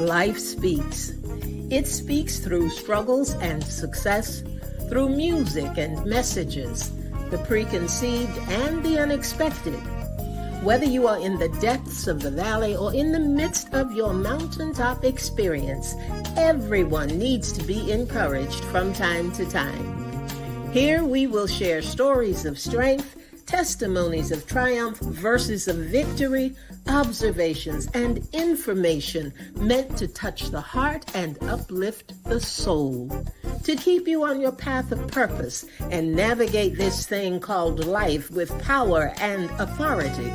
Life speaks. It speaks through struggles and success, through music and messages, the preconceived and the unexpected. Whether you are in the depths of the valley or in the midst of your mountaintop experience, everyone needs to be encouraged from time to time. Here we will share stories of strength, testimonies of triumph, verses of victory, observations, and information meant to touch the heart and uplift the soul, to keep you on your path of purpose and navigate this thing called life with power and authority.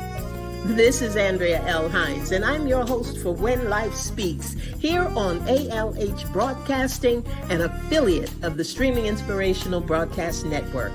This is Andrea L. Hines, and I'm your host for When Life Speaks, here on ALH Broadcasting, an affiliate of the Streaming Inspirational Broadcast Network.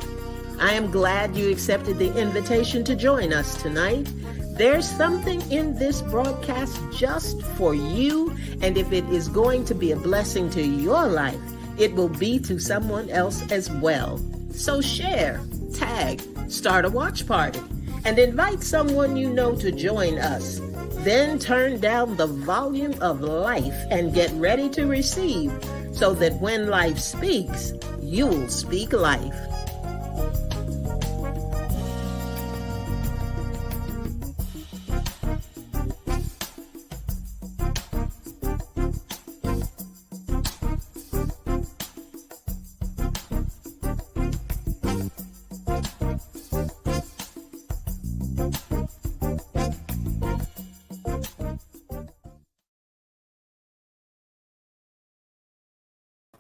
I am glad you accepted the invitation to join us tonight. There's something in this broadcast just for you, and if it is going to be a blessing to your life, it will be to someone else as well. So share, tag, start a watch party, and invite someone you know to join us. Then turn down the volume of life and get ready to receive, so that when life speaks, you'll speak life.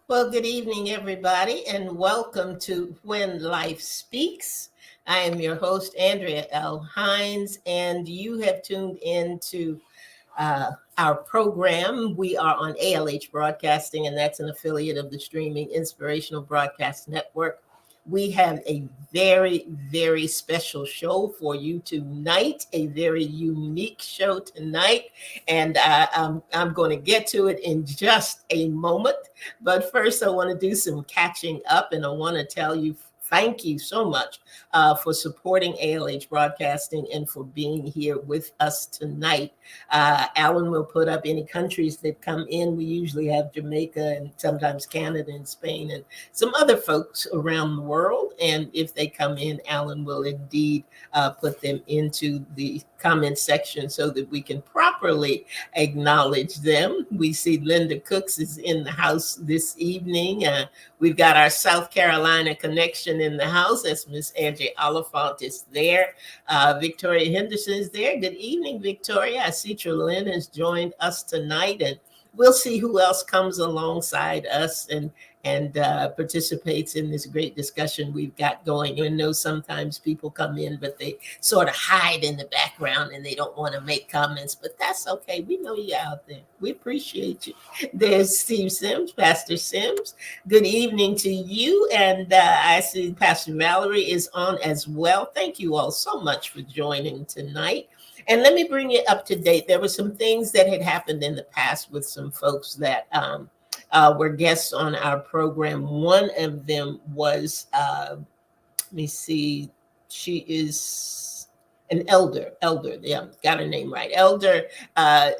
Well, good evening, everybody, and welcome to When Life Speaks. I am your host, Andrea L. Hines, and you have tuned in to our program. We are on ALH Broadcasting, and that's an affiliate of the Streaming Inspirational Broadcast Network. We have a very, very special show for you tonight, a very unique show tonight, and I'm going to get to it in just a moment. But first, I want to do some catching up, and I want to tell you thank you so much for supporting ALH Broadcasting and for being here with us tonight. Alan will put up any countries that come in. We usually have Jamaica and sometimes Canada and Spain and some other folks around the world. And if they come in, Alan will indeed put them into the comment section so that we can properly acknowledge them. We see Linda Cooks is in the house this evening. We've got our South Carolina connection in the house. That's Miss Angie Oliphant is there. Victoria Henderson is there. Good evening, Victoria. I see Trelyn has joined us tonight, and we'll see who else comes alongside us and participates in this great discussion we've got going. You know, sometimes people come in, but they sort of hide in the background and they don't want to make comments, but that's okay. We know you're out there. We appreciate you. There's Steve Sims, Pastor Sims. Good evening to you. And I see Pastor Valerie is on as well. Thank you all so much for joining tonight. And let me bring you up to date. There were some things that had happened in the past with some folks that were guests on our program. One of them was, let me see, she is an elder, yeah, got her name right, Elder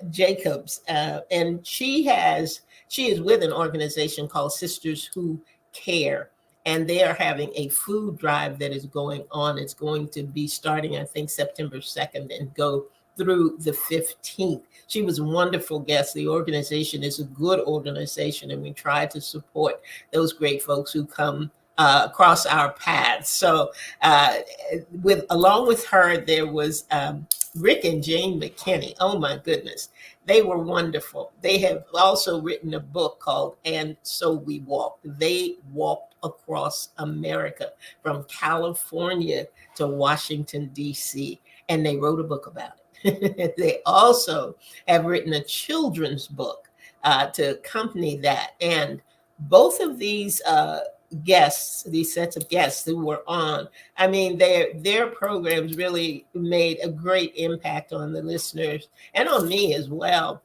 Jacobs. And she is with an organization called Sisters Who Care. And they are having a food drive that is going on. It's going to be starting, I think, September 2nd and go through the 15th. She was a wonderful guest. The organization is a good organization, and we try to support those great folks who come across our paths. So along with her, there was Rick and Jane McKinney. Oh, my goodness. They were wonderful. They have also written a book called And So We Walked. They walked across America from California to Washington, D.C., and they wrote a book about it. They also have written a children's book to accompany that. And both of these guests, these sets of guests who were on, I mean, their programs really made a great impact on the listeners and on me as well.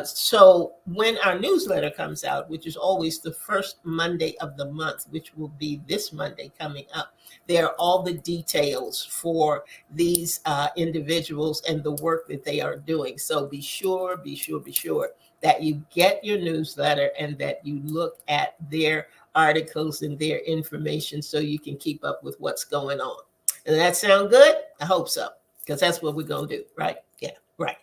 So when our newsletter comes out, which is always the first Monday of the month, which will be this Monday coming up, there are all the details for these individuals and the work that they are doing. So be sure that you get your newsletter and that you look at their articles and their information so you can keep up with what's going on. And that sound good? I hope so, because that's what we're going to do, right? Yeah, right.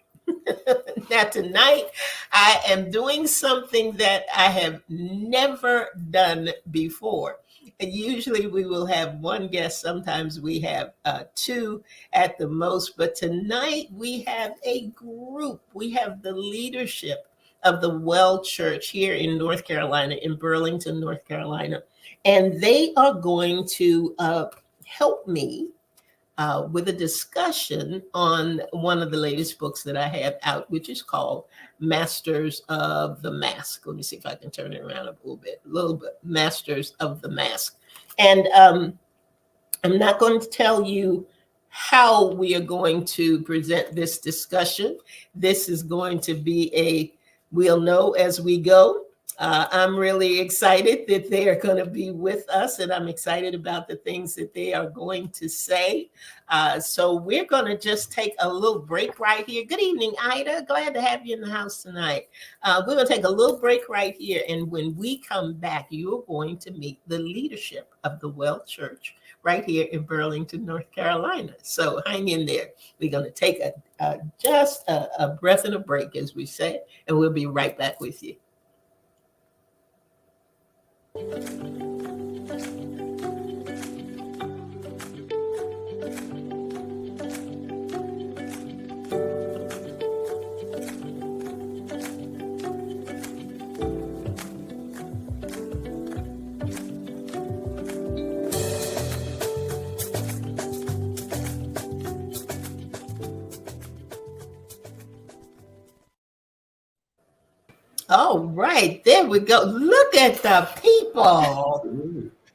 Now, tonight, I am doing something that I have never done before. And usually, we will have one guest. Sometimes we have two at the most. But tonight, we have a group. We have the leadership of the Well Church here in North Carolina, in Burlington, North Carolina. And they are going to help me with a discussion on one of the latest books that I have out, which is called Masters of the Mask. Let me see if I can turn it around a little bit. Masters of the Mask. And I'm not going to tell you how we are going to present this discussion. This is going to be we'll know as we go. I'm really excited that they are going to be with us, and I'm excited about the things that they are going to say. So we're going to just take a little break right here. Good evening, Ida. Glad to have you in the house tonight. We're going to take a little break right here, and when we come back, you're going to meet the leadership of the Well Church right here in Burlington, North Carolina. So hang in there. We're going to take just a breath and a break, as we say, and we'll be right back with you. All right, there we go. Look at the people.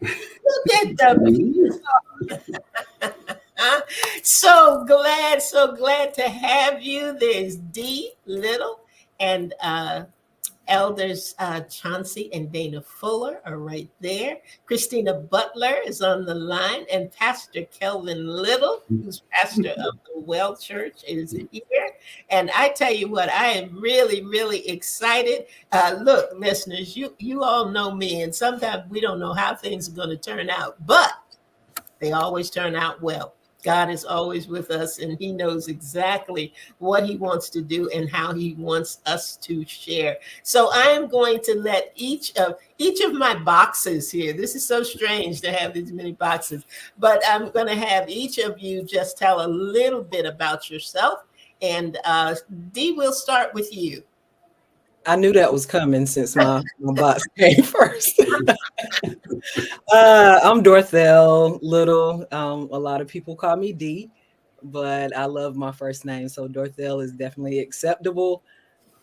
Look at the people. So glad to have you. There's Dee Little and Elders Chauncey and Dana Fuller are right there. Christina Butler is on the line, and Pastor Kelvin Little, who's pastor of the Well Church, is here. And I tell you what, I am really, really excited. Look, listeners, you all know me, and sometimes we don't know how things are going to turn out, but they always turn out well. God is always with us, and he knows exactly what he wants to do and how he wants us to share. So I am going to let each of my boxes here. This is so strange to have these many boxes, but I'm going to have each of you just tell a little bit about yourself. And Dee, we'll start with you. I knew that was coming since my box came first. I'm Dorthel Little. A lot of people call me Dee, but I love my first name, so Dorthel is definitely acceptable.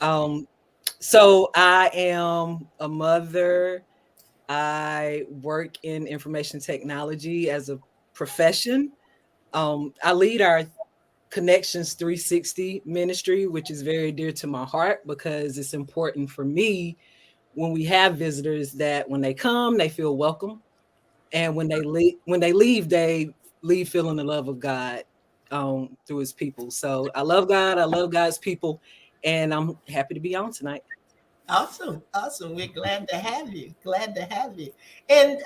So I am a mother. I work in information technology as a profession. I lead our Connections 360 ministry, which is very dear to my heart because it's important for me when we have visitors that when they come, they feel welcome. And when they leave, they leave feeling the love of God through his people. So I love God. I love God's people. And I'm happy to be on tonight. Awesome. We're glad to have you. And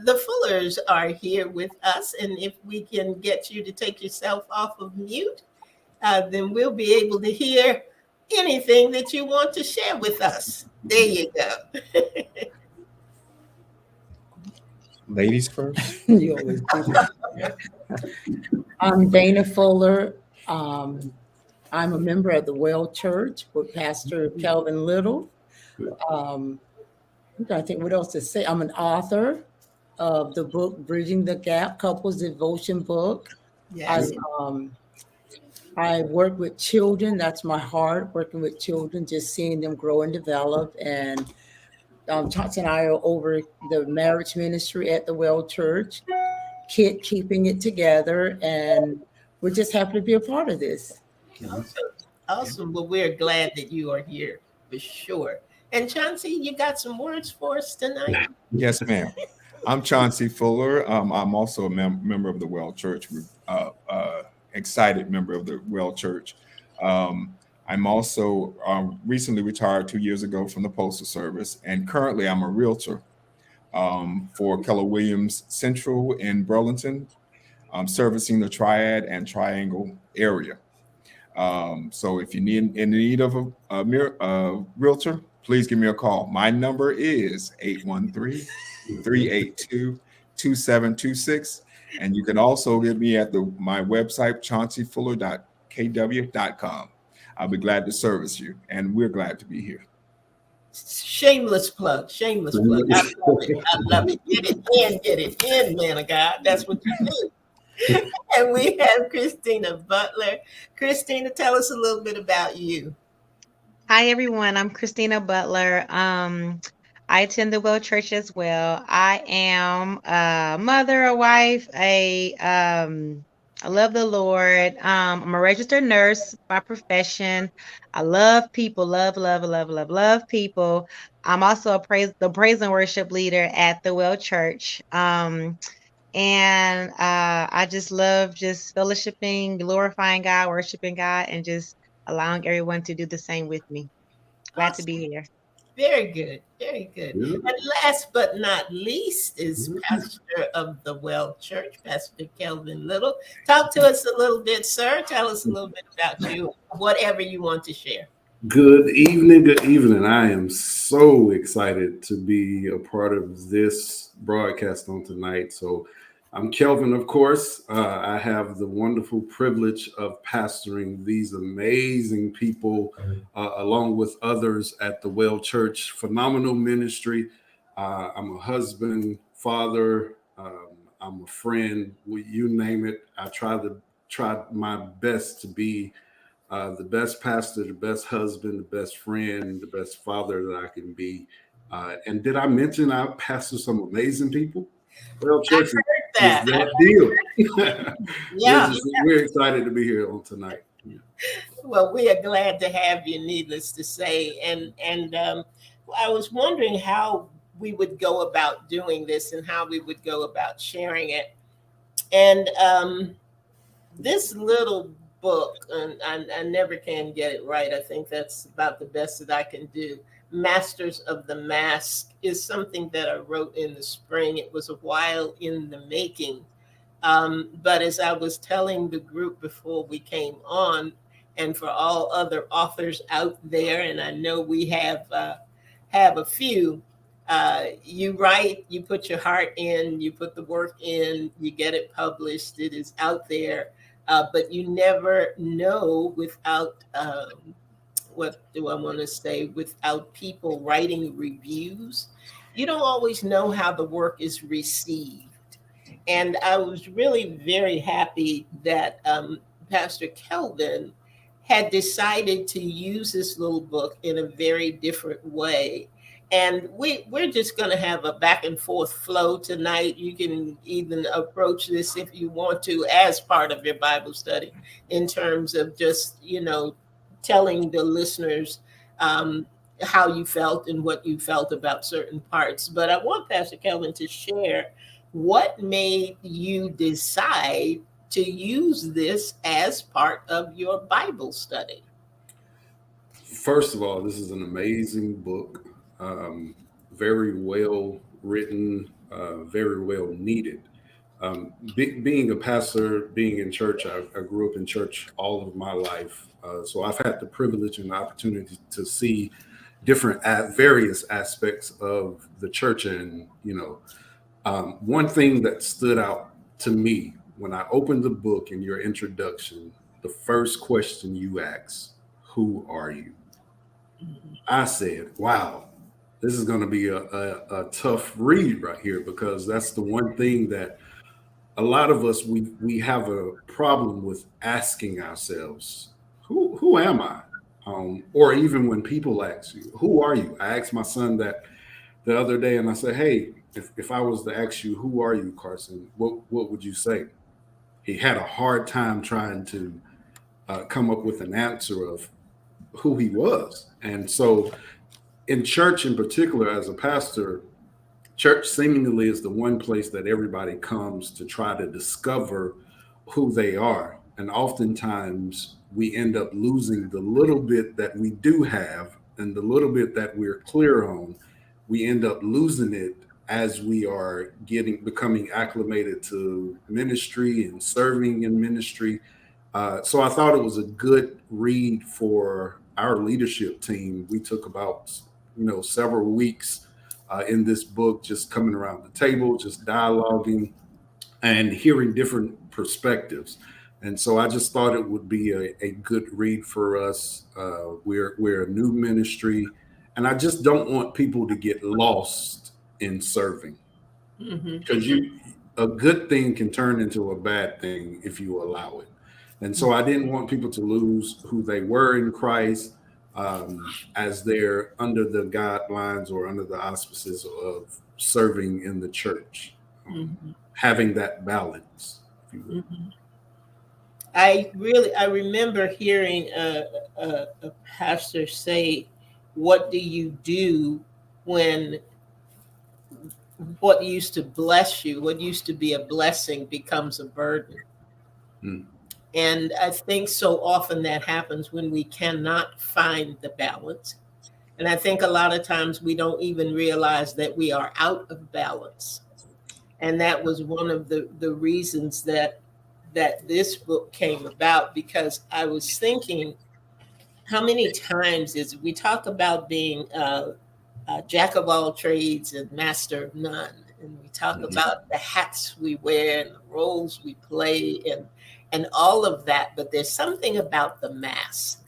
the Fullers are here with us. And if we can get you to take yourself off of mute, then we'll be able to hear anything that you want to share with us. There you go. Ladies first. You always do that. I'm Dana Fuller. I'm a member of the Well Church with Pastor Kelvin Little. I'm trying to think what else to say. I'm an author of the book Bridging the Gap, Couples Devotion book. Yes. I work with children. That's my heart, working with children, just seeing them grow and develop. And Chauncey and I are over the marriage ministry at the Well Church, keeping it together. And we're just happy to be a part of this. Awesome. Well, we're glad that you are here for sure. And Chauncey, you got some words for us tonight? Yes, ma'am. I'm Chauncey Fuller. I'm also a member of the Well Church, excited member of the Well Church. I'm also recently retired 2 years ago from the Postal Service, and currently I'm a realtor for Keller Williams Central in Burlington, servicing the Triad and Triangle area. So if you need in need of a realtor, please give me a call. My number is 813-382-2726. And you can also get me at my website, chaunceyfuller.kw.com. I'll be glad to service you, and we're glad to be here. Shameless plug. Shameless plug. I love it. I love it. Get it in, man of God. That's what you do. And we have Christina Butler. Christina, tell us a little bit about you. Hi, everyone. I'm Christina Butler. I attend the Well Church as well. I am a mother, a wife, I love the Lord. I'm a registered nurse by profession. I love people, love people. I'm also the praise and worship leader at the Well Church. And I just love just fellowshipping, glorifying God, worshiping God, and just allowing everyone to do the same with me. Glad to Awesome. be here. Very good. Very good. Yeah. And last but not least is Pastor of the Well Church, Pastor Kelvin Little. Talk to us a little bit, sir. Tell us a little bit about you, whatever you want to share. Good evening. Good evening. I am so excited to be a part of this broadcast on tonight. So I'm Kelvin, of course. I have the wonderful privilege of pastoring these amazing people along with others at the Well Church. Phenomenal ministry. I'm a husband, father. I'm a friend. You name it. I try my best to be the best pastor, the best husband, the best friend, the best father that I can be. And did I mention I pastor some amazing people? Well, church is That. that deal. Yeah. We're excited to be here on tonight. Yeah. Well, we are glad to have you, needless to say. And I was wondering how we would go about doing this and how we would go about sharing it. And this little book, and I never can get it right. I think that's about the best that I can do. Masters of the Mask is something that I wrote in the spring. It was a while in the making. But as I was telling the group before we came on, and for all other authors out there, and I know we have a few, you write, you put your heart in, you put the work in, you get it published, it is out there, but you never know without, what do I want to say, without people writing reviews. You don't always know how the work is received. And I was really very happy that Pastor Kelvin had decided to use this little book in a very different way. And we're just going to have a back and forth flow tonight. You can even approach this if you want to as part of your Bible study in terms of just, telling the listeners how you felt and what you felt about certain parts. But I want Pastor Kelvin to share what made you decide to use this as part of your Bible study. First of all, this is an amazing book, very well written, very well needed. Being a pastor, being in church, I grew up in church all of my life. So I've had the privilege and the opportunity to see different various aspects of the church. And, one thing that stood out to me when I opened the book in your introduction, the first question you asked, who are you? I said, wow, this is going to be a tough read right here, because that's the one thing that a lot of us, we have a problem with asking ourselves, who am I? Or even when people ask you, who are you? I asked my son that the other day, and I said, hey, if I was to ask you, who are you, Carson, what would you say? He had a hard time trying to come up with an answer of who he was. And so in church in particular, as a pastor, church seemingly is the one place that everybody comes to try to discover who they are. And oftentimes we end up losing the little bit that we do have, and the little bit that we're clear on, we end up losing it as we are becoming acclimated to ministry and serving in ministry. So I thought it was a good read for our leadership team. We took about several weeks in this book, just coming around the table, just dialoguing and hearing different perspectives. And so I just thought it would be a good read for us. We're a new ministry, and I just don't want people to get lost in serving, because a good thing can turn into a bad thing if you allow it. And so I didn't want people to lose who they were in Christ, as they're under the guidelines or under the auspices of serving in the church, having that balance, if you will. I remember hearing a pastor say, "What do you do when what used to bless you, what used to be a blessing, becomes a burden?" And I think so often that happens when we cannot find the balance. And I think a lot of times we don't even realize that we are out of balance. And that was one of the reasons that this book came about, because I was thinking, how many times is we talk about being jack of all trades and master of none, and we talk about the hats we wear and the roles we play and all of that, but there's something about the mask.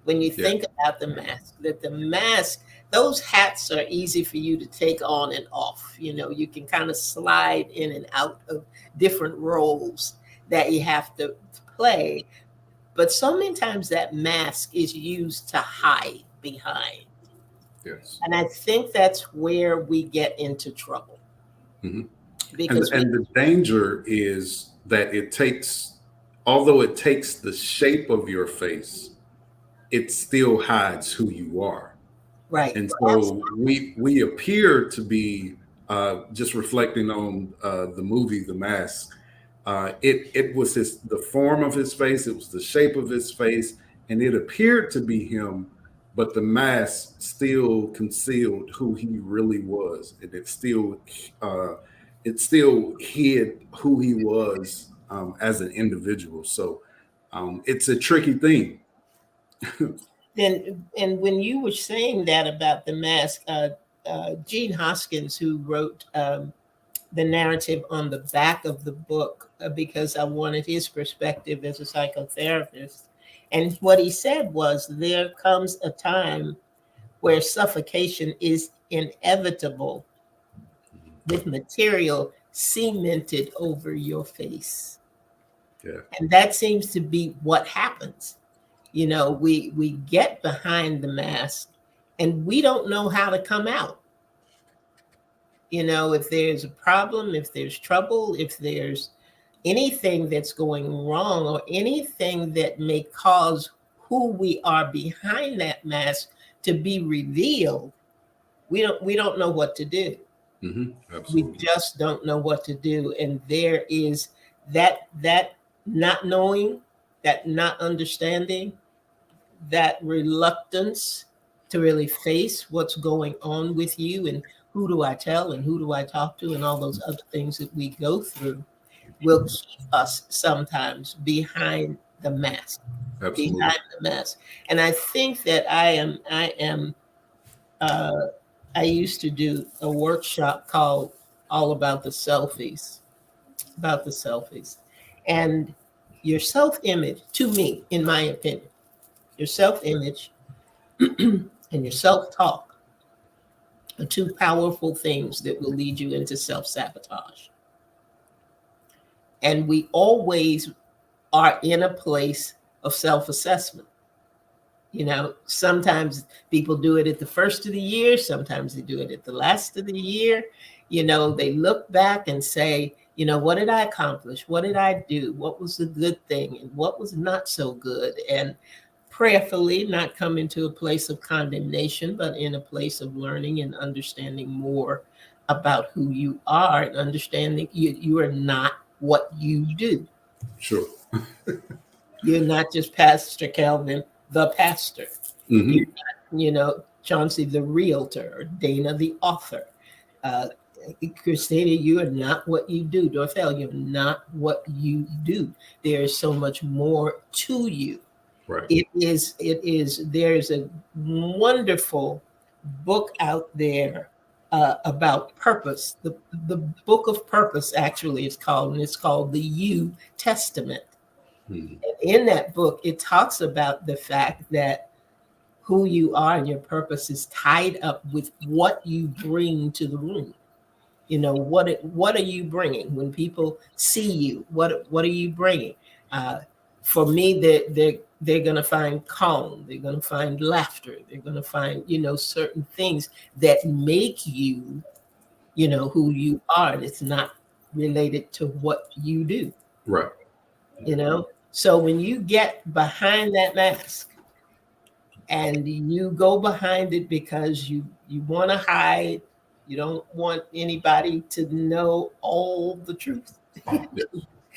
When you think about the mask, that the mask, those hats are easy for you to take on and off. You can kind of slide in and out of different roles that you have to play. But so many times that mask is used to hide behind. Yes. And I think that's where we get into trouble. Because and the danger is that although it takes the shape of your face, it still hides who you are. Right. And so we appear to be, just reflecting on the movie The Mask. It was the form of his face, it was the shape of his face, and it appeared to be him, but the mask still concealed who he really was, and it still hid who he was as an individual. So it's a tricky thing. And when you were saying that about the mask, Gene Hoskins, who wrote the narrative on the back of the book, because I wanted his perspective as a psychotherapist. And what he said was, there comes a time where suffocation is inevitable with material cemented over your face. Yeah. And that seems to be what happens. We get behind the mask and we don't know how to come out. If there's a problem, if there's trouble, if there's anything that's going wrong, or anything that may cause who we are behind that mask to be revealed, we don't know what to do. Absolutely. We just don't know what to do. And there is that not knowing, that not understanding, that reluctance to really face what's going on with you, and who do I tell and who do I talk to, and all those other things that we go through will keep us sometimes behind the mask. Absolutely. Behind the mask. And I think that I used to do a workshop called All About the Selfies, and your self-image, to me, in my opinion, your self-image and your self-talk are two powerful things that will lead you into self-sabotage. And we always are in a place of self-assessment. Sometimes people do it at the first of the year, sometimes they do it at the last of the year. They look back and say, what did I accomplish? What did I do? What was the good thing and what was not so good? And prayerfully not come into a place of condemnation, but in a place of learning and understanding more about who you are, and understanding you are not what you do. Sure. You're not just Pastor Kelvin, the pastor. Mhm. You're not, Chauncey, the realtor, or Dana, the author. Uh, Christina, you are not what you do. Dorthel, you're not what you do. There is so much more to you. Right. There's a wonderful book out there about purpose. The book of purpose actually is called, and it's called the You Testament. Mhm. In that book, it talks about the fact that who you are and your purpose is tied up with what you bring to the room. What are you bringing when people see you? What are you bringing? Uh, for me, they're going to find calm. They're going to find laughter. They're going to find certain things that make you who you are, and it's not related to what you do. Right. So when you get behind that mask and you go behind it because you want to hide, you don't want anybody to know all the truth. Yeah.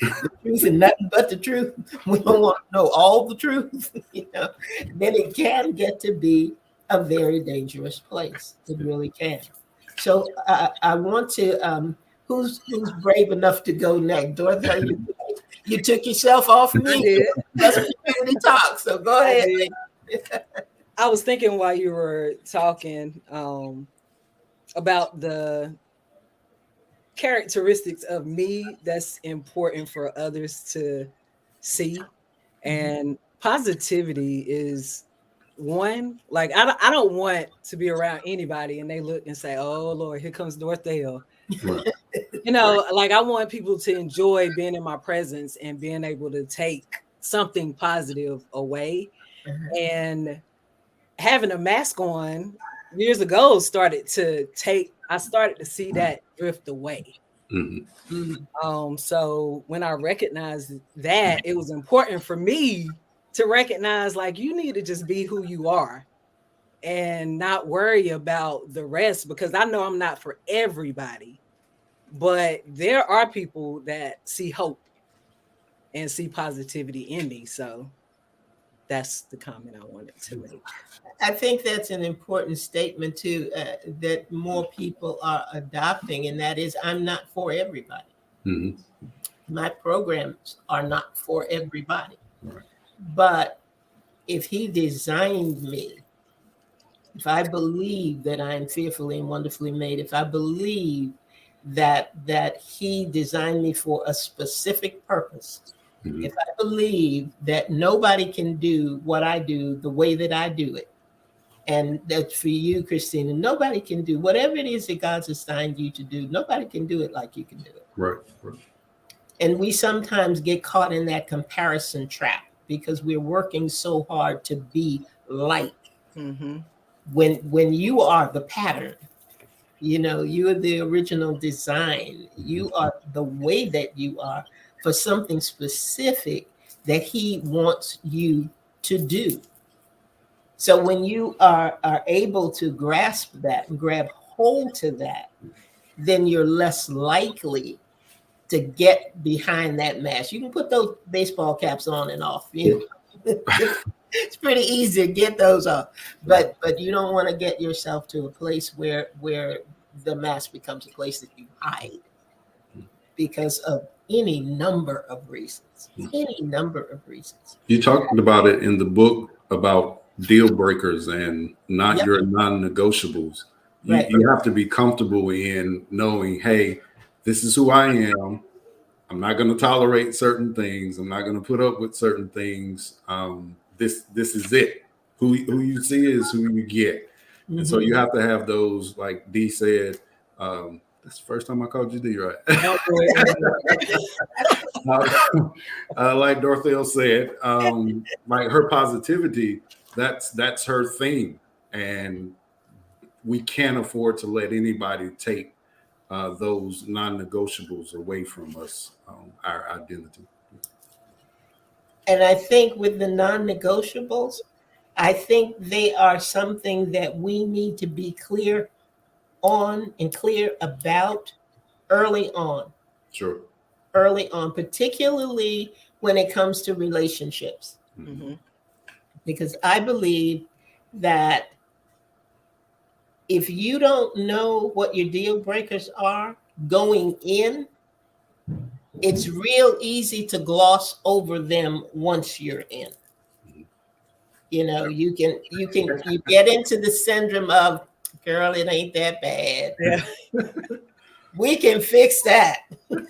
The truth and nothing but the truth. We don't want to know all the truth. Then it can get to be a very dangerous place. It really can. So I want to who's brave enough to go next? Dorothy, you took yourself off I me. did. Let's really talk. So go I ahead. did. I was thinking while you were talking about the characteristics of me that's important for others to see. And positivity is one. Like, I don't want to be around anybody and they look and say, oh, Lord, here comes Dorothea. Right. Like, I want people to enjoy being in my presence and being able to take something positive away. And having a mask on years ago I started to see that drift away. Mhm. So when I recognized that, it was important for me to recognize, like, you need to just be who you are and not worry about the rest, because I know I'm not for everybody, but there are people that see hope and see positivity in me. So that's the comment I wanted to make. I think that's an important statement too, that more people are adopting, and that is, I'm not for everybody. Mhm. My programs are not for everybody. Right. But if he designed me, if I believe that I am fearfully and wonderfully made, if I believe that he designed me for a specific purpose, Mhm. if I believe that nobody can do what I do the way that I do it, and that's for you, Christina, nobody can do whatever it is that God's assigned you to do. Nobody can do it like you can do it. Right. Right. And we sometimes get caught in that comparison trap because we're working so hard to be like. Mm-hmm. When you are the pattern, you are the original design, you are the way that you are for something specific that he wants you to do. So when you are able to grasp that and grab hold to that, then you're less likely to get behind that mask. You can put those baseball caps on and off. It's pretty easy to get those off, but you don't want to get yourself to a place where the mask becomes a place that you hide because of any number of reasons. Any number of reasons. You talked about it in the book about deal breakers and not Yep. your non-negotiables. Right. You have to be comfortable in knowing, hey, this is who I am. I'm not going to tolerate certain things. I'm not going to put up with certain things. This is it. Who you see is who you get. And so you have to have those, like Dee said. That's the first time I called you Dee, right? Don't worry about it. Like Dorothea said, like her positivity, that's her thing, and we can't afford to let anybody take those non-negotiables away from us, our identity. And I think with the non-negotiables, I think they are something that we need to be clear on and clear about early on. Sure. Early on, particularly when it comes to relationships. Mm-hmm. Because I believe that if you don't know what your deal breakers are going in, it's real easy to gloss over them once you're in. You know, you get into the syndrome of, girl, it ain't that bad. Yeah. We can fix that. We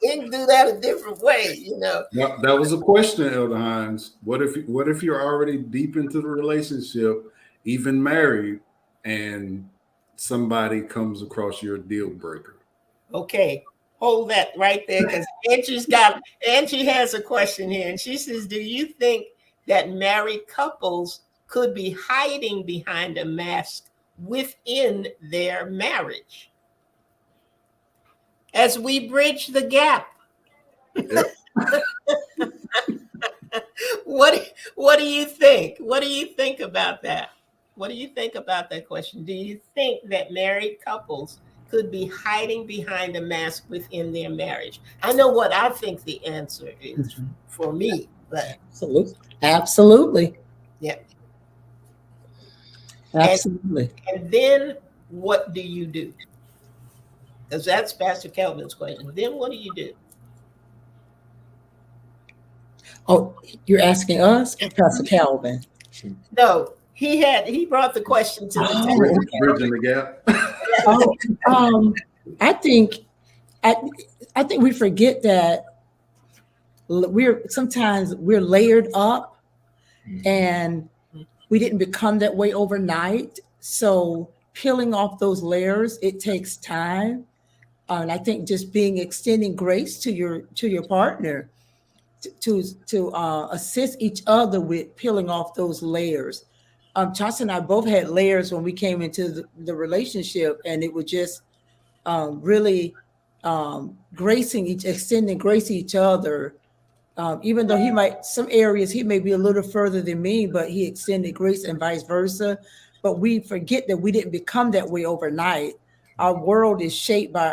can do that a different way, you know. That was a question, Elder Hines. What if you're already deep into the relationship, even married, and somebody comes across your deal breaker? Okay, hold that right there, because Angie has a question here, and she says, do you think that married couples could be hiding behind a mask within their marriage as we bridge the gap? Yep. What do you think? What do you think about that? What do you think about that question? Do you think that married couples could be hiding behind a mask within their marriage? I know what I think the answer is for me, but Absolutely. yeah. Absolutely. And then what do you do? Because that's Pastor Kelvin's question. Then what do you do? Oh, you're asking us, or Pastor Calvin? No, he brought the question to the table. Bridging the gap. Oh, I think I think we forget that we're layered up, and we didn't become that way overnight. So peeling off those layers, it takes time. And I think just extending grace to your partner to assist each other with peeling off those layers. Chauncey and I both had layers when we came into the relationship, and it was just really extending grace to each other. Even though some areas he may be a little further than me, but he extended grace and vice versa. But we forget that we didn't become that way overnight. Our world is shaped by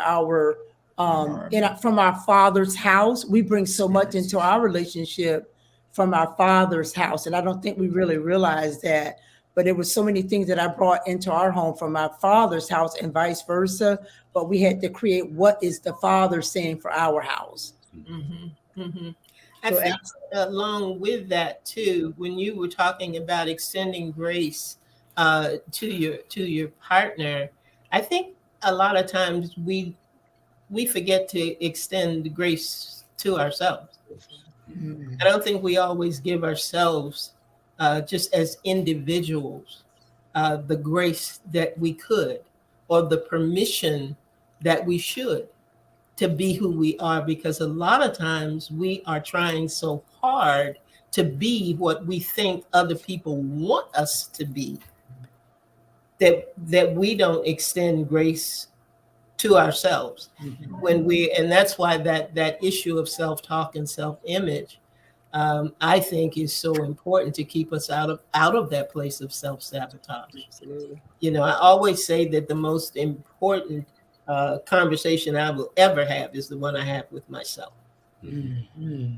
from our father's house. We bring so much into our relationship from our father's house. And I don't think we really realize that. But there were so many things that I brought into our home from my father's house and vice versa. But we had to create what is the father saying for our house. Mm-hmm. Mm-hmm. I think along with that too, when you were talking about extending grace to your partner, I think a lot of times we forget to extend grace to ourselves. I don't think we always give ourselves, just as individuals, the grace that we could, or the permission that we should, to be who we are, because a lot of times we are trying so hard to be what we think other people want us to be, that we don't extend grace to ourselves. And that's why that issue of self-talk and self-image, I think, is so important to keep us out of that place of self-sabotage. Absolutely. You know, I always say that the most important conversation I will ever have is the one I have with myself. Mm-hmm.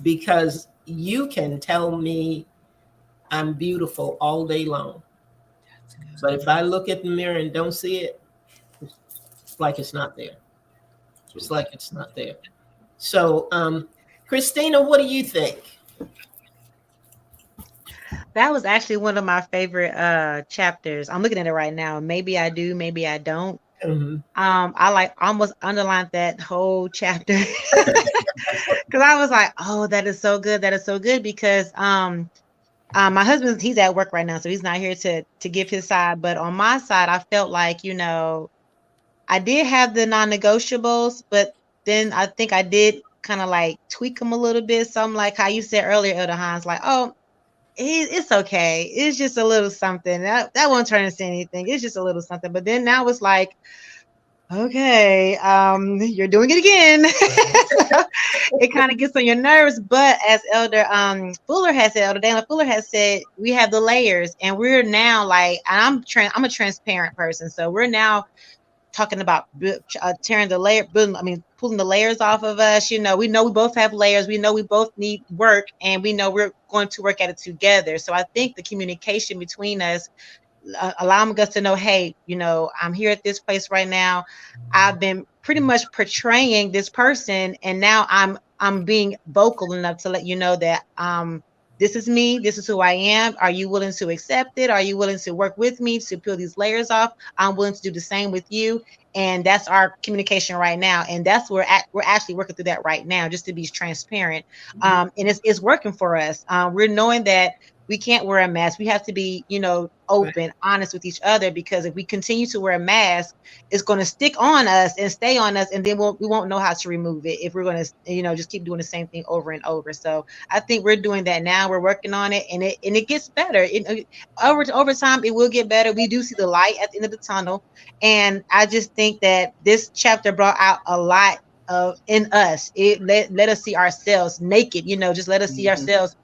Because you can tell me I'm beautiful all day long, but if I look at the mirror and don't see it, it's like it's not there. It's like it's not there. So, Christina, what do you think? That was actually one of my favorite chapters. I'm looking at it right now. Maybe I do, maybe I don't. Mm-hmm. I like almost underlined that whole chapter because I was like, oh, that is so good. That is so good, because my husband, he's at work right now, so he's not here to give his side. But on my side, I felt like, I did have the non-negotiables, but then I think I did kind of like tweak them a little bit. So I'm like how you said earlier, Elder Hines, like, oh, it's okay. It's just a little something. That won't turn into anything. It's just a little something. But then now it's like, okay, you're doing it again. So it kind of gets on your nerves. But as Elder Fuller has said, Elder Dana Fuller has said, we have the layers, and we're now like, and I'm a transparent person, so we're now talking about tearing the layer, pulling the layers off of us. We know we both have layers. We know we both need work, and we know we're going to work at it together. So I think the communication between us, allowing us to know, hey, I'm here at this place right now. I've been pretty much portraying this person, and now I'm being vocal enough to let you know that this is me. This is who I am. Are you willing to accept it? Are you willing to work with me to peel these layers off? I'm willing to do the same with you. And that's our communication right now. And that's where we're actually working through that right now, just to be transparent. And it's working for us. We're knowing that we can't wear a mask. We have to be, open, honest with each other, because if we continue to wear a mask, it's going to stick on us and stay on us, and then we won't know how to remove it if we're going to, just keep doing the same thing over and over. So I think we're doing that now. We're working on it, and it gets better. Over time, it will get better. We do see the light at the end of the tunnel, and I just think that this chapter brought out a lot in us. It let us see ourselves naked, just let us see ourselves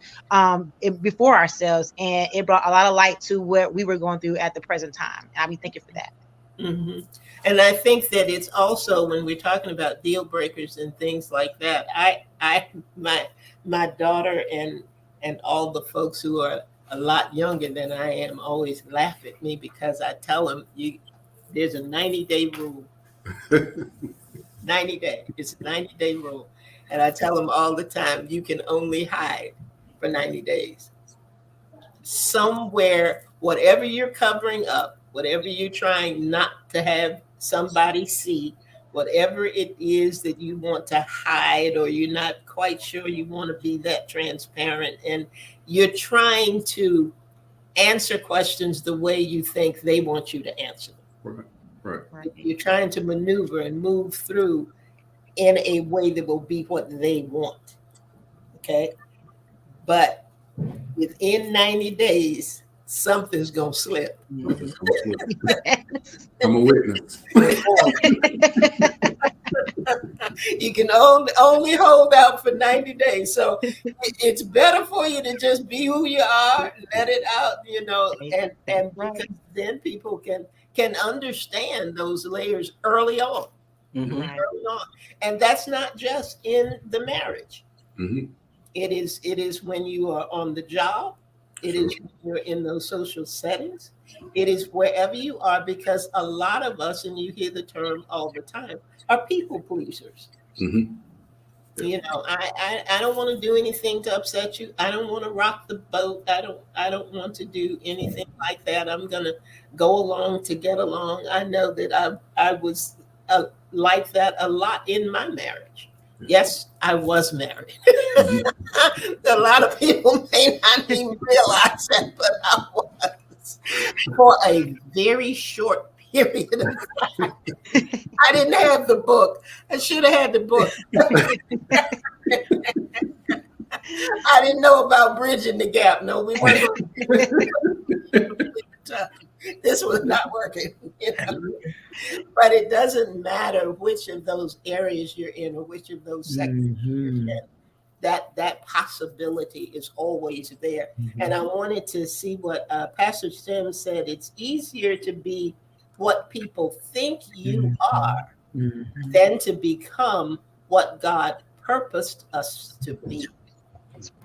before ourselves, and it brought a lot of light to what we were going through at the present time. I mean, thank you for that. Mm-hmm. And I think that it's also, when we're talking about deal breakers and things like that, my daughter and all the folks who are a lot younger than I am always laugh at me, because I tell them, there's a 90-day rule. 90 day. It's a 90-day rule. And I tell them all the time, you can only hide for 90 days. Somewhere, whatever you're covering up, whatever you're trying not to have somebody see, whatever it is that you want to hide, or you're not quite sure you want to be that transparent, and you're trying to answer questions the way you think they want you to answer them. Right. You're trying to maneuver and move through in a way that will be what they want. Okay. But within 90 days, something's going to slip. I'm a witness. You can only hold out for 90 days. So it's better for you to just be who you are, let it out, and because then people can understand those layers early on. Mm-hmm. Early on. And that's not just in the marriage. Mm-hmm. It is when you are on the job. It is when you're in those social settings. It is wherever you are, because a lot of us, and you hear the term all the time, are people pleasers. Mm-hmm. I don't want to do anything to upset you. I don't want to rock the boat. I don't want to do anything like that. I'm gonna go along to get along. I know that I was like that a lot in my marriage. Yes, I was married. A lot of people may not even realize that, but I was, for a very short period of time. I didn't have the book. I should have had the book. I didn't know about bridging the gap. No, we weren't. This was not working. But it doesn't matter which of those areas you're in, or which of those sectors you're in. That possibility is always there. And I wanted to see what Pastor Sim said. It's easier to be what people think you are than to become what God purposed us to be.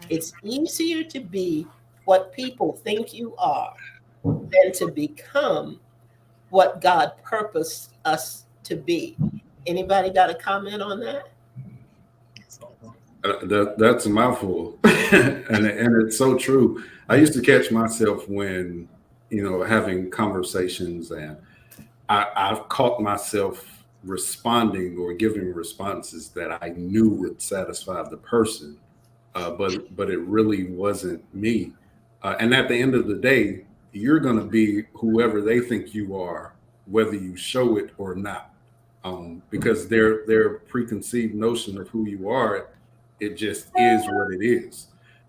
It's easier to be what people think you are than to become what God purposed us to be. Anybody got a comment on that? That's a mouthful. and it's so true. I used to catch myself when, having conversations, and I've caught myself responding or giving responses that I knew would satisfy the person, but it really wasn't me. And at the end of the day, you're going to be whoever they think you are, whether you show it or not, because their preconceived notion of who you are, it just is what it is.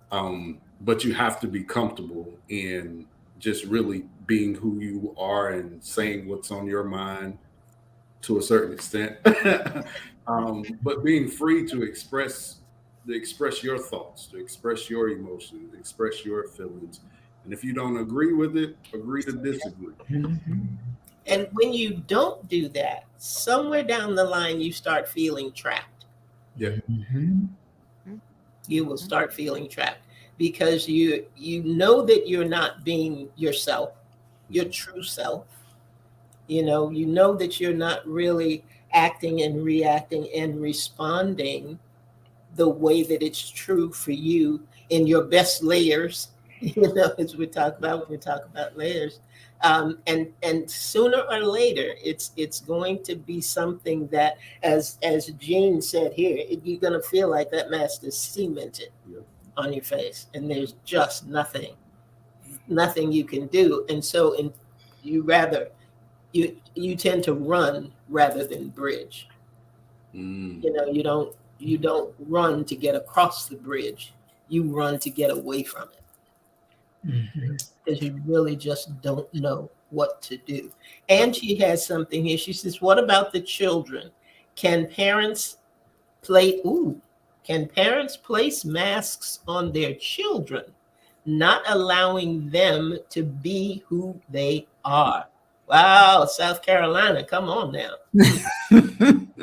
But you have to be comfortable in just really being who you are and saying what's on your mind to a certain extent, but being free to express your thoughts, to express your emotions, express your feelings. And if you don't agree with it, agree to disagree. And when you don't do that, somewhere down the line, you start feeling trapped. Yeah. Mhm. You will start feeling trapped because you know that you're not being yourself, your true self. You know that you're not really acting and reacting and responding the way that it's true for you in your best layers. As we talk about when we talk about layers, and sooner or later, it's going to be something that, as Jean said here, you're going to feel like that mask is cemented Yeah. on your face, and there's just nothing you can do, and so you rather you tend to run rather than bridge. Mm. You don't run to get across the bridge. You run to get away from it Mhm. because you really just don't know what to do. And she has something here. She says, "What about the children? Can parents play? Ooh, can parents place masks on their children, not allowing them to be who they are?" Wow, South Carolina, come on now.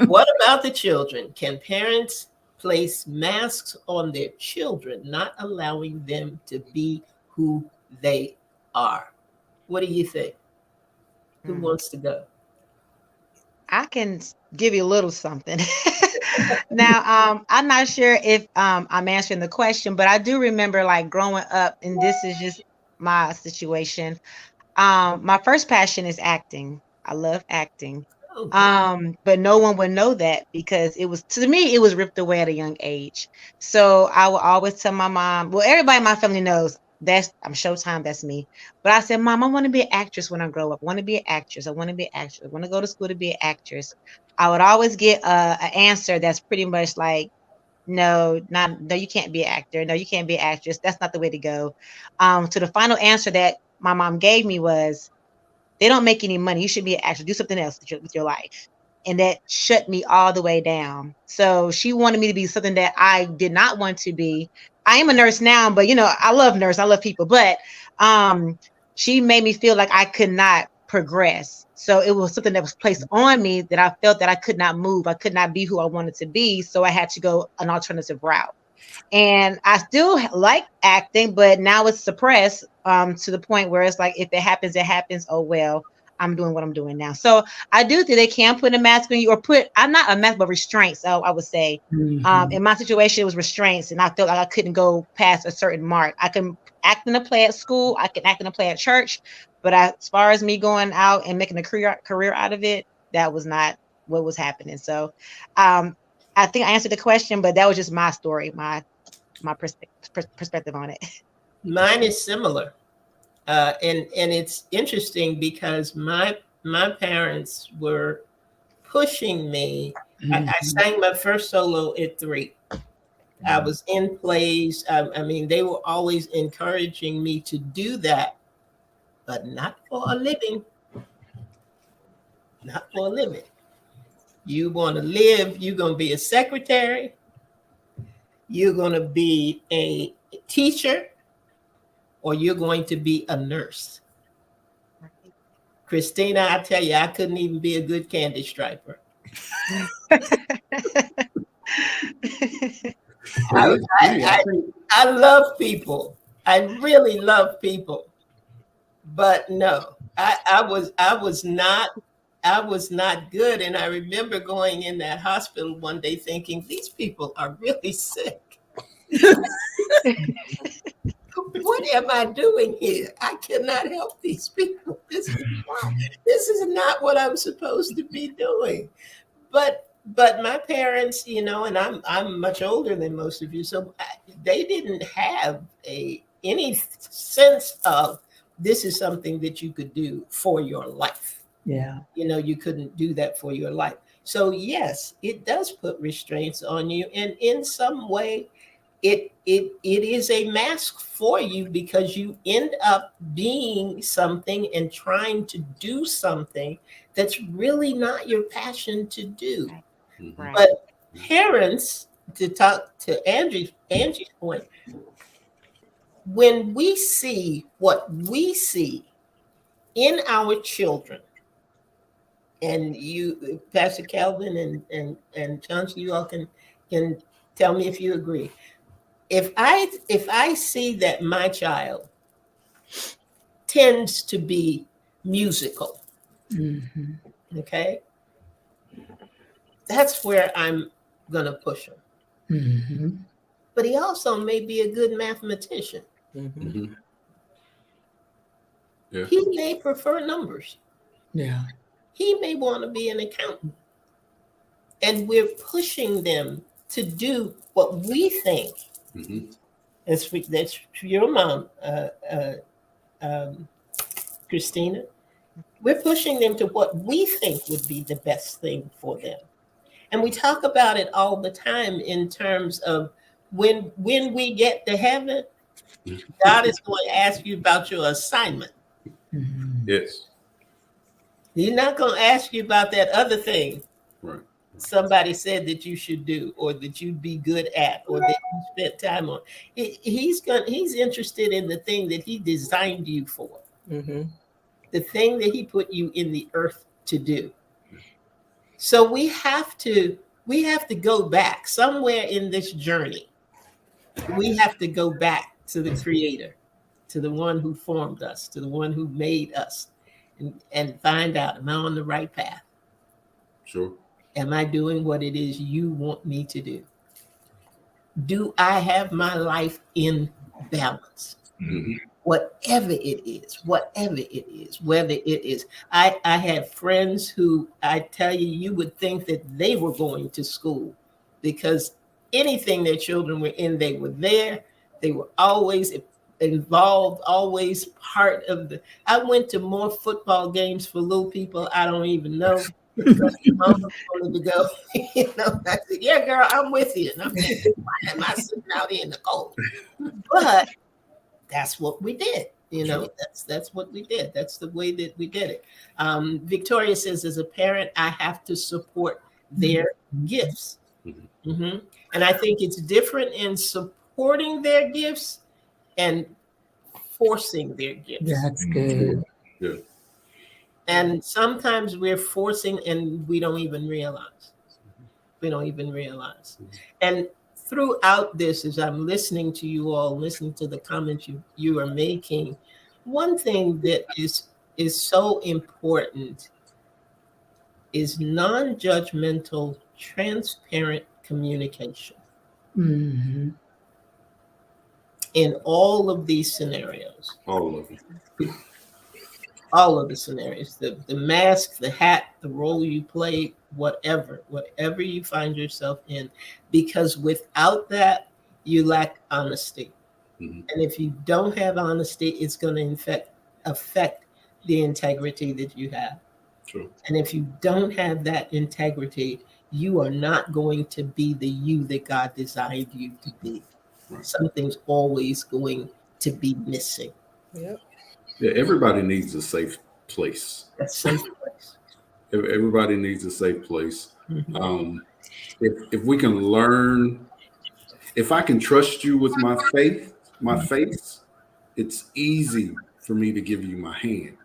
What about the children? Can parents place masks on their children, not allowing them to be who they are? What do you think? Who Mm. wants to go? I can give you a little something. Now, I'm not sure if I'm answering the question, but I do remember like growing up, and this is just my situation. My first passion is acting. I love acting. Okay. But no one would know that because it was, to me, it was ripped away at a young age. So I would always tell my mom, well, everybody in my family knows I'm Showtime, that's me. But I said, Mom, I want to be an actress when I grow up. I want to be an actress. I want to be an actress. I want to go to school to be an actress. I would always get an answer that's pretty much like, no, you can't be an actor. No, you can't be an actress. That's not the way to go. To the final answer that my mom gave me was, they don't make any money. You should be an actor. Do something else with your life. And that shut me all the way down. So she wanted me to be something that I did not want to be. I am a nurse now, but I love nurse. I love people. But um, she made me feel like I could not progress. So it was something that was placed on me that I felt that I could not move. I could not be who I wanted to be. So I had to go an alternative route. And I still like acting, but now it's suppressed to the point where it's like, if it happens, it happens. Oh well, I'm doing what I'm doing now. So I do think they can put a mask on you, or I'm not a mask, but restraints. So I would say, Mhm. in my situation, it was restraints, and I felt like I couldn't go past a certain mark. I can act in a play at school, I can act in a play at church, but as far as me going out and making a career out of it, that was not what was happening. So um, I think I answered the question, but that was just my story, my perspective on it. Mine is similar, and it's interesting because my parents were pushing me. I Mhm. sang my first solo at 3. I was in plays. I mean, they were always encouraging me to do that, but not for a living. Not for a living. You want to live, you're going to be a secretary, you're going to be a teacher, or you're going to be a nurse. Christina, I tell you, I couldn't even be a good candy striper. I, Hey, I, I I, think I love people. I really love people. But no, I was not good. And I remember going in that hospital one day thinking, these people are really sick. What am I doing here? I cannot help these people. This is not what I'm supposed to be doing. But my parents, and I'm much older than most of you, so they didn't have any sense of this is something that you could do for your life. Yeah. You couldn't do that for your life. So yes, it does put restraints on you, and in some way, it is a mask for you because you end up being something and trying to do something that's really not your passion to do. Right. mhm, Right. But parents, to talk to Angie's point, when we see what we see in our children, And you, Pastor Calvin and Chauncey, you all can tell me if you agree. If I see that my child tends to be musical, Mhm. okay, that's where I'm gonna push him. Mhm. But he also may be a good mathematician. Mhm. Mm-hmm. Yeah. He may prefer numbers. Yeah. He may want to be an accountant. And we're pushing them to do what we think. Mm-hmm. That's your mom, um, Christina. We're pushing them to what we think would be the best thing for them. And we talk about it all the time in terms of when we get to heaven, God is going to ask you about your assignment. Mhm. Yes. He's not going to ask you about that other thing Right. somebody said that you should do or that you'd be good at or that you spent time on. He's interested in the thing that he designed you for, Mhm. the thing that he put you in the earth to do. So we have to go back somewhere in this journey. We have to go back to the creator, to the one who formed us, to the one who made us, and find out, am I on the right path? Sure. Am I doing what it is you want me to do? Do I have my life in balance? Mm-hmm. Whatever it is, whether it is, I had friends who I tell you, you would think that they were going to school because anything their children were in, they were there. They were always involved, always part of the. I went to more football games for little people I don't even know because mama wanted to go. I said, "Yeah, girl, I'm with you." And I'm thinking, why am I sitting out here in the cold? But that's what we did. Sure. That's what we did. That's the way that we did it. Victoria says, as a parent, I have to support their gifts. Mm-hmm. Mhm. And I think it's different in supporting their gifts and forcing their gifts. That's good. Yeah. And sometimes we're forcing and we don't even realize. We don't even realize. And throughout this, as I'm listening to you all, listening to the comments you are making, one thing that is so important is non-judgmental, transparent communication Mhm. in all of these scenarios. All of them. All of the scenarios, the mask, the hat, the role you play, whatever you find yourself in, because without that, you lack honesty. Mm-hmm. And if you don't have honesty, it's going to affect the integrity that you have. Sure. And if you don't have that integrity, you are not going to be the you that God designed you to be. Right. Something's always going to be missing. Yep. Yeah. Everybody needs a safe place. A safe place. Everybody needs a safe place. Mhm. If we can learn, if I can trust you with my faith, my faith, it's easy for me to give you my hand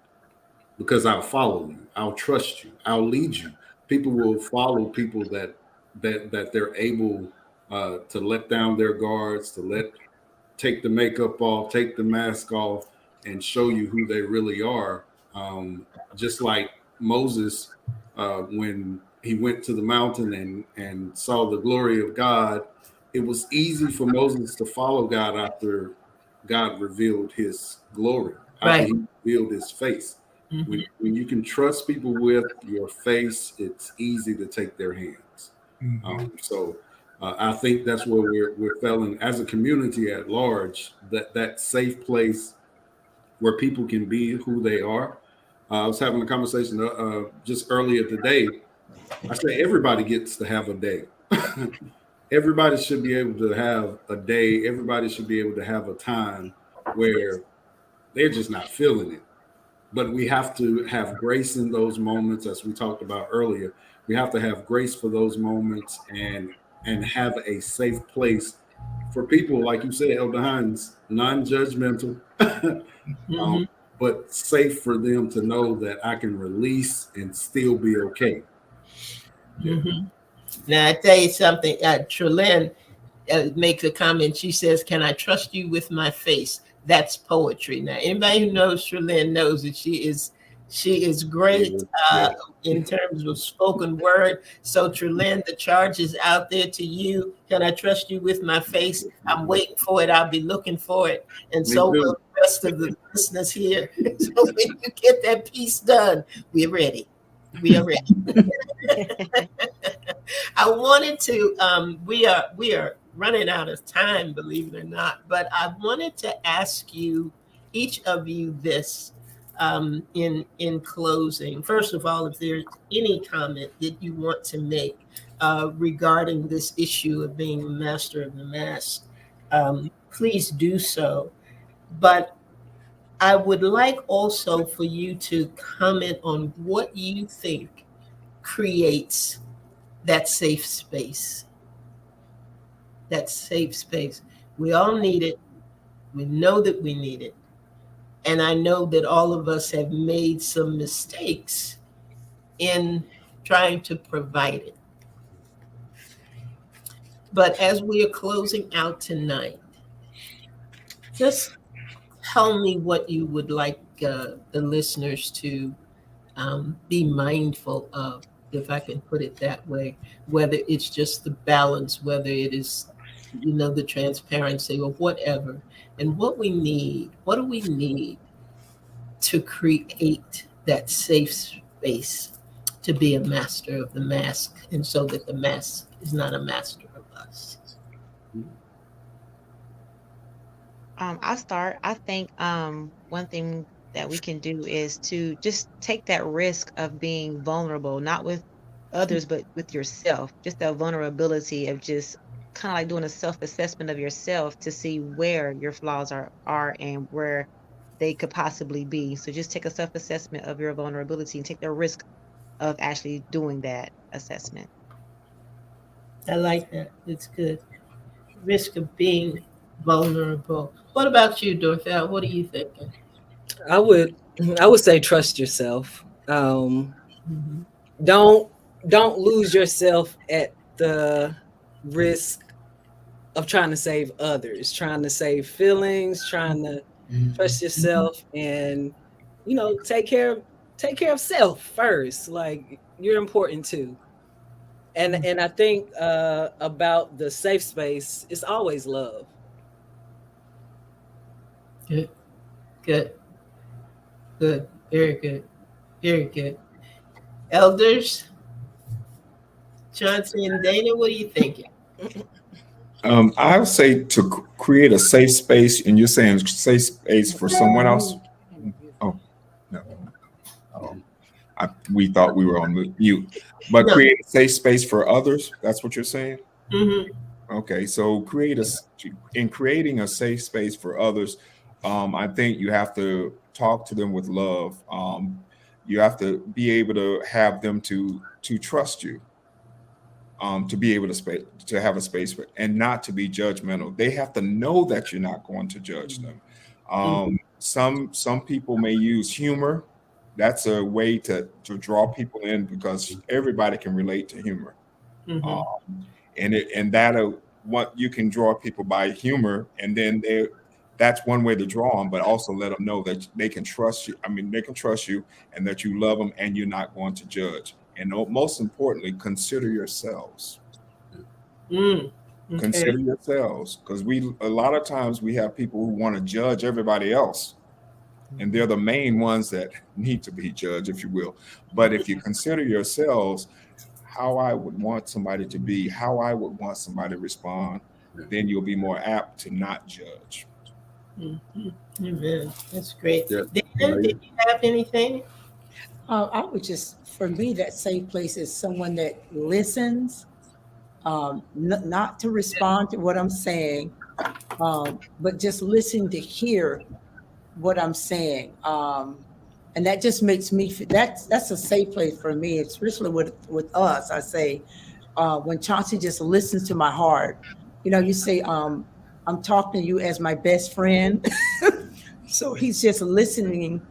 because I'll follow you. I'll trust you. I'll lead you. People will follow people that they're able to let down their guards, to take the makeup off, take the mask off, and show you who they really are. Just like Moses, when he went to the mountain and saw the glory of God, it was easy for Moses to follow God after God revealed his glory, after Right. he revealed his face. Mhm. When you can trust people with your face, it's easy to take their hands. So I think that's where we're failing as a community at large. That safe place where people can be who they are. I was having a conversation just earlier today. I say everybody gets to have a day. Everybody should be able to have a day. Everybody should be able to have a time where they're just not feeling it. But we have to have grace in those moments, as we talked about earlier. We have to have grace for those moments and have a safe place for people, like you said, Elder Hines, non-judgmental, Mhm. but safe for them to know that I can release and still be okay. Yeah. Mm-hmm. Now I tell you something. Trelyn makes a comment. She says, "Can I trust you with my face?" That's poetry. Now, anybody who knows Trelyn knows that she is great Yeah. in terms of spoken word. So, Trelyn, the charge is out there to you. Can I trust you with my face? I'm waiting for it. I'll be looking for it, and Me so will too. the rest of the listeners here. So, when you get that piece done, we're ready. We are ready. I wanted to. We are running out of time, believe it or not. But I wanted to ask you, each of you, this in closing. First of all, if there's any comment that you want to make regarding this issue of being a master of the mass, please do so. But I would like also for you to comment on what you think creates that safe space. That safe space. We all need it. We know that we need it. And I know that all of us have made some mistakes in trying to provide it. But as we are closing out tonight, just tell me what you would like the listeners to be mindful of, if I can put it that way, whether it's just the balance, whether it is, the transparency or whatever. And what do we need to create that safe space to be a master of the mask, and so that the mask is not a master of us. I'll start. I think one thing that we can do is to just take that risk of being vulnerable, not with others, but with yourself. Just that vulnerability of just kind of like doing a self-assessment of yourself to see where your flaws are and where they could possibly be. So just take a self-assessment of your vulnerability and take the risk of actually doing that assessment. I like that. It's good. Risk of being vulnerable. What about you, Dorothea? What are you thinking? I would I would say trust yourself. Mhm. Don't don't lose yourself at the risk of trying to save others, trying to save feelings, trying to trust yourself, and take care of self first. Like, you're important too. And I think about the safe space, it's always love. Good, good, good. Very good. Very good. Elders, Chauncey and Dana, what are you thinking? I would say to create a safe space, and you're saying safe space for someone else. Oh, no. Oh, we thought we were on mute, but No. create a safe space for others. That's what you're saying. Mm-hmm. Okay, so in creating a safe space for others, I think you have to talk to them with love. You have to be able to have them to trust you, to be able to have a space and not to be judgmental. They have to know that you're not going to judge them. Some people may use humor. That's a way to draw people in, because everybody can relate to humor. Mm-hmm. And that what you can draw people by humor, and then that's one way to draw them, but also let them know that they can trust you. I mean, they can trust you, and that you love them, and you're not going to judge. And most importantly, consider yourselves. Okay. Consider yourselves, because a lot of times we have people who want to judge everybody else, and they're the main ones that need to be judged, if you will. But if you consider yourselves, how I would want somebody to be, how I would want somebody to respond, then you'll be more apt to not judge. Mm-hmm. Amen. That's great. Yeah. Dan, did you have anything? I would just, for me, that safe place is someone that listens, not to respond to what I'm saying, but just listen to hear what I'm saying. And that just makes me, that's a safe place for me, especially with us. I say, when Chauncey just listens to my heart, you say, I'm talking to you as my best friend. So he's just listening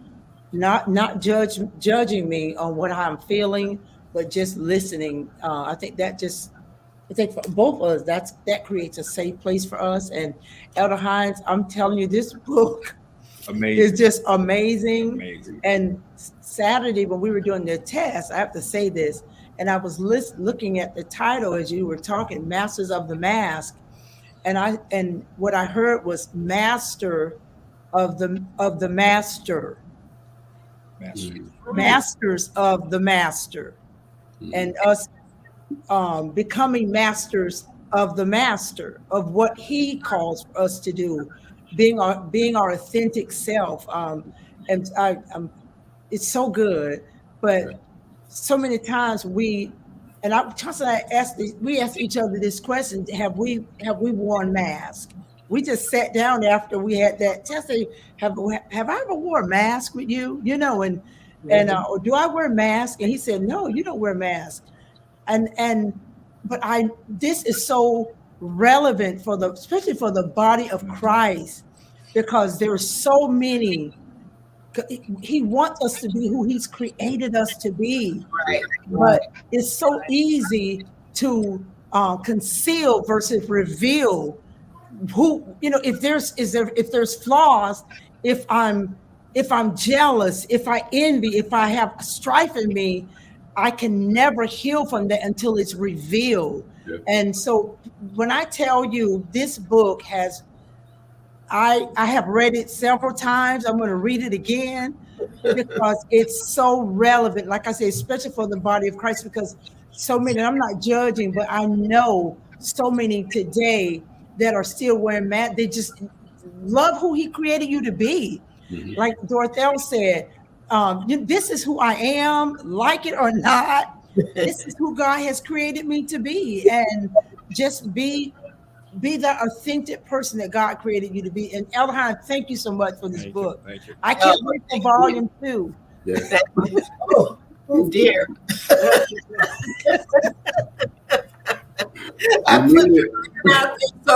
not judging me on what I'm feeling, but just listening. I think for both of us, that creates a safe place for us. And Elder Hines, I'm telling you, this book is Amazing. just amazing. Amazing. And Saturday when we were doing the test, I have to say this, and I was looking at the title as you were talking, Masters of the Mask, and what I heard was Master of the Master, Master. Masters of the Master, and us becoming masters of the Master, of what He calls for us to do, being our authentic self. And it's so good, but so many times and I constantly we ask each other this question: have we worn masks? We just sat down after we had that test. Have I ever wore a mask with you? You know, or do I wear a mask? And he said, no, you don't wear a mask. And but this is so relevant especially for the body of Christ, because there's so many. He wants us to be who He's created us to be, Right. but it's so easy to conceal versus reveal. If there's flaws, if I'm jealous, if I envy, if I have strife in me, I can never heal from that until it's revealed. Yeah. And so when I tell you this book I have read it several times. I'm going to read it again because it's so relevant. Like I say, especially for the body of Christ, because so many, I'm not judging, but I know so many today that are still wearing masks. They just love who He created you to be. Mhm. Like Dorothea said, this is who I am, like it or not. This is who God has created me to be. And just be the authentic person that God created you to be. And Elder, thank you so much for this book. Thank you. I can't wait for thank volume 2. Yeah. Oh dear. I You put need it. it out there, so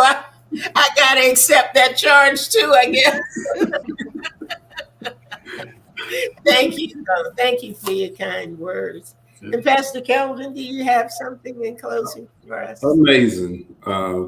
I gotta accept that charge too, I guess. Thank you. Thank you for your kind words. And Pastor Kelvin, do you have something in closing for us? Amazing.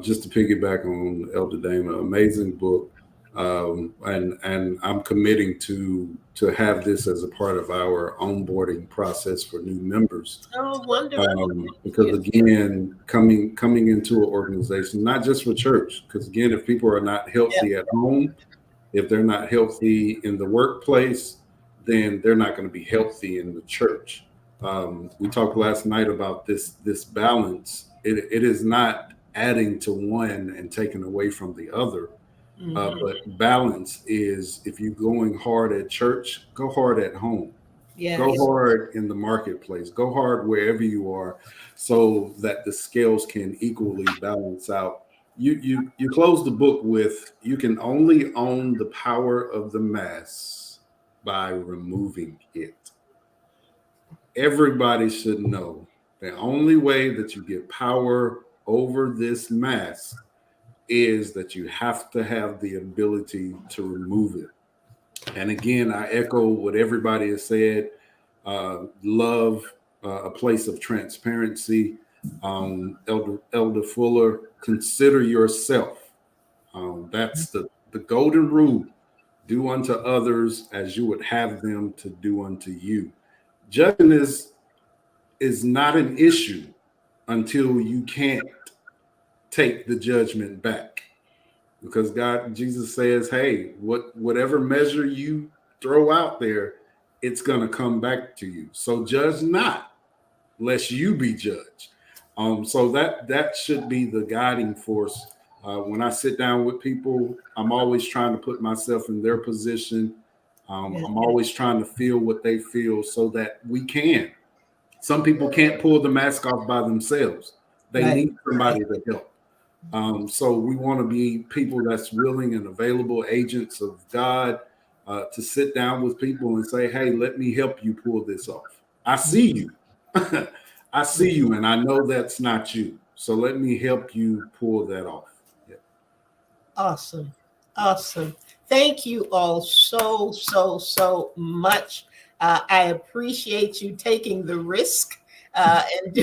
Just to piggyback on Elder Dana, amazing book. And I'm committing to have this as a part of our onboarding process for new members. Oh, wonderful. Because again, coming into an organization, not just for church, because again, if people are not healthy at home, if they're not healthy in the workplace, then they're not going to be healthy in the church. We talked last night about this balance. It is not adding to one and taking away from the other. But balance is, if you're going hard at church, go hard at home. Yes. Go hard in the marketplace. Go hard wherever you are, so that the scales can equally balance out. You close the book with, you can only own the power of the mass by removing it. Everybody should know the only way that you get power over this mass is that you have to have the ability to remove it. And again, I echo what everybody has said. Love, a place of transparency. Elder Fuller, consider yourself. That's the golden rule. Do unto others as you would have them to do unto you. Judging is not an issue until you can't take the judgment back. Because Jesus says, hey, whatever measure you throw out there, it's going to come back to you. So judge not, lest you be judged. So that should be the guiding force. When I sit down with people, I'm always trying to put myself in their position. I'm always trying to feel what they feel, so that we can. Some people can't pull the mask off by themselves. They need somebody to help. So we want to be people that's willing and available, agents of God, to sit down with people and say, hey, let me help you pull this off. I see you. I see you, and I know that's not you. So let me help you pull that off. Yeah. Awesome. Awesome. Thank you all so much. I appreciate you taking the risk and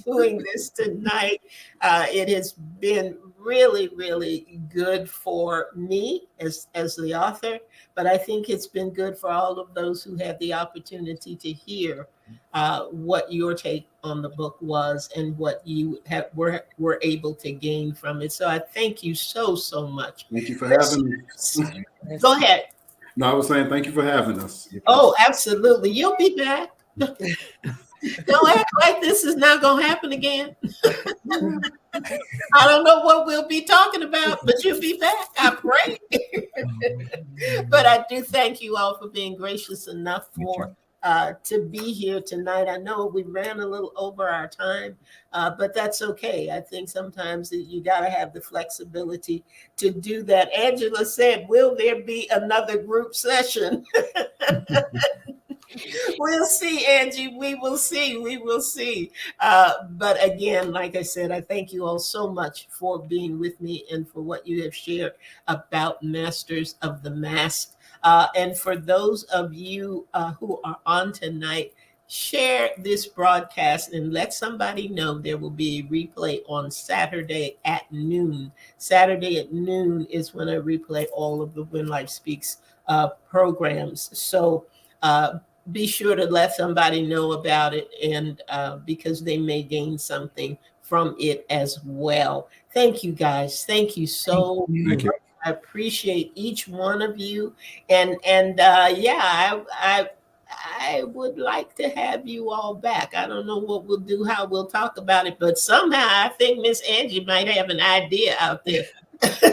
doing this tonight. It has been really good for me as the author, but I think it's been good for all of those who had the opportunity to hear what your take on the book was and what you were able to gain from it. So I thank you so much. Thank you for having us. Go ahead. No, I was saying thank you for having us. Oh, absolutely. You'll be back. Don't act like this is not going to happen again. I don't know what we'll be talking about, but you'll be back. I pray. But I do thank you all for being gracious enough to be here tonight. I know we ran a little over our time, but that's okay. I think sometimes you got to have the flexibility to do that. Angela said, will there be another group session? We'll see, Angie. We will see. We will see. But again, like I said, I thank you all so much for being with me and for what you have shared about Masters of the Mask. And for those of you who are on tonight, share this broadcast and let somebody know there will be a replay on Saturday at noon. Saturday at noon is when I replay all of the When Life Speaks programs. So be sure to let somebody know about it, and because they may gain something from it as well. Thank you, guys. Thank you so much. I appreciate each one of you, and yeah, I would like to have you all back. I don't know what we'll do, how we'll talk about it, but somehow I think Miss Angie might have an idea out there.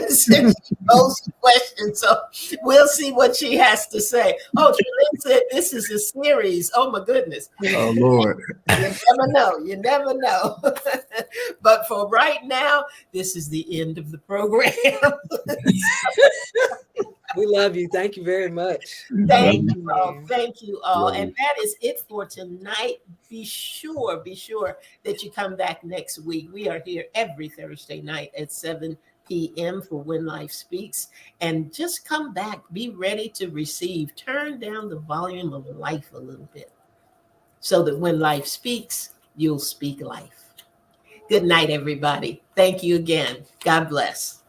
Since she posed questions, so we'll see what she has to say. Oh, Trelane said this is a series. Oh my goodness! Oh Lord! You never know. You never know. But for right now, this is the end of the program. We love you. Thank you very much. Thank you all. Thank you all. Love you. And that is it for tonight. Be sure that you come back next week. We are here every Thursday night at 7 p.m. for When Life Speaks. And just come back. Be ready to receive. Turn down the volume of life a little bit so that when life speaks, you'll speak life. Good night, everybody. Thank you again. God bless.